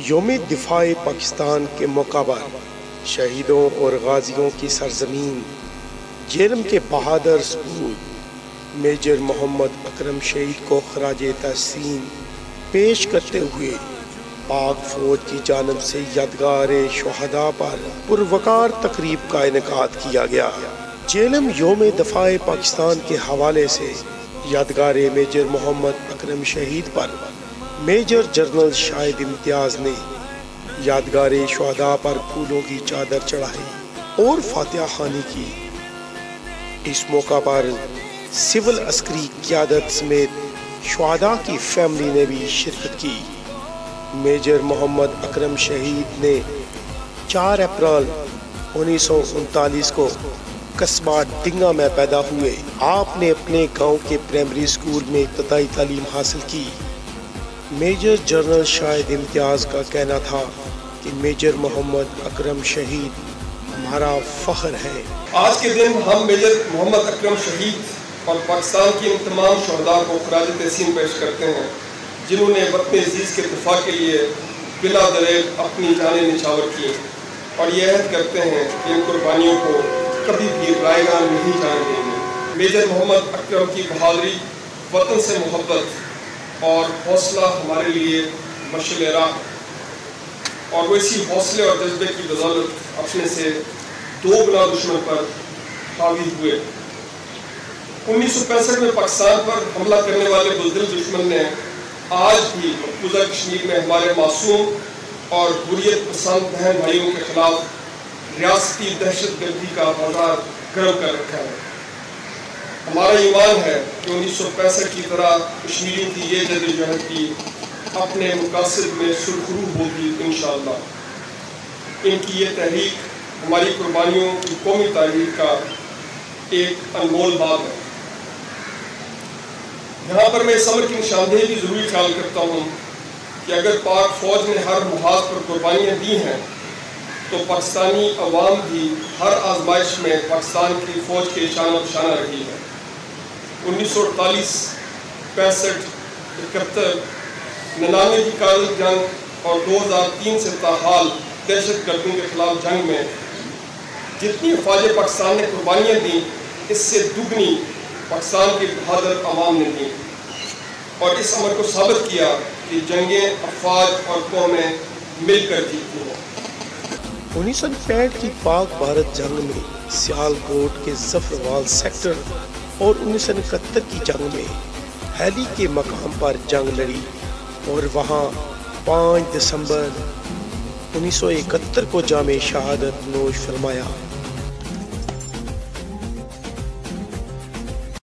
یوم دفاع پاکستان کے موقع پر شہیدوں اور غازیوں کی سرزمین جیلم کے بہادر سپود میجر محمد اکرم شہید کو خراج تحسین پیش کرتے ہوئے پاک فوج کی جانب سے یادگار شہداء پر پروقار تقریب کا انعقاد کیا گیا۔ جیلم یوم دفاع پاکستان کے حوالے سے یادگار میجر محمد اکرم شہید پر میجر جنرل شاہد امتیاز نے یادگار شہداء پر پھولوں کی چادر چڑھائی اور فاتحہ خوانی کی۔ اس موقع پر سول عسکری قیادت سمیت شہداء کی فیملی نے بھی شرکت کی۔ میجر محمد اکرم شہید نے 4 اپریل 1939 کو قصبہ ڈنگا میں پیدا ہوئے۔ آپ نے اپنے گاؤں کے پرائمری اسکول میں ابتدائی تعلیم حاصل کی۔ میجر جنرل شاہد امتیاز کا کہنا تھا کہ میجر محمد اکرم شہید ہمارا فخر ہے۔ آج کے دن ہم میجر محمد اکرم شہید اور پاکستان کی ان تمام شہداء کو خراج تحسین پیش کرتے ہیں جنہوں نے وطن عزیز کے دفاع کے لیے بلا دریغ اپنی جانیں نچھاور کی، اور یہ عہد کرتے ہیں کہ ان قربانیوں کو کبھی بھی رائیگاں نہیں جانے دیں گے۔ میجر محمد اکرم کی بہادری، وطن سے محبت اور حوصلہ ہمارے لیے مشعل راہ، اور وہ اسی حوصلے اور جذبے کی بدولت اپنے سے 2 گنا دشمن پر حاوی ہوئے۔ 1965 میں پاکستان پر حملہ کرنے والے بزدل دشمن نے آج بھی مقبوضہ کشمیر میں ہمارے معصوم اور حریت پسند بہن بھائیوں کے خلاف ریاستی دہشت گردی کا بازار گرم کر رکھا ہے۔ ہمارا ایمان ہے کہ 1965 کی طرح کشمیریوں کی یہ جدوجہد بھی اپنے مقاصد میں سرخرو ہوگی انشاءاللہ۔ ان کی یہ تحریک ہماری قربانیوں کی قومی تاریخ کا ایک انمول باب ہے۔ یہاں پر میں اس عمل کی نشاندہی بھی ضروری خیال کرتا ہوں کہ اگر پاک فوج نے ہر محاذ پر قربانیاں دی ہیں تو پاکستانی عوام بھی ہر آزمائش میں پاکستان کی فوج کے شانہ بشانہ رہی ہے۔ 1948، 65، 71، 99 کی کارگل جنگ اور 2003 سے تاحال دہشت گردوں کے خلاف جنگ میں جتنی افواج پاکستان نے قربانیاں دیں اس سے دگنی پاکستان کے بہادر عوام نے دیں، اور اس عمل کو ثابت کیا کہ جنگیں افواج اور قومیں مل کر جیتتی ہیں۔ 1965 کی پاک بھارت جنگ میں سیال کوٹ کے ظفروال سیکٹر اور 1971 کی جنگ میں ہیلی کے مقام پر جنگ لڑی اور وہاں 5 دسمبر 1971 کو جام شہادت نوش فرمایا۔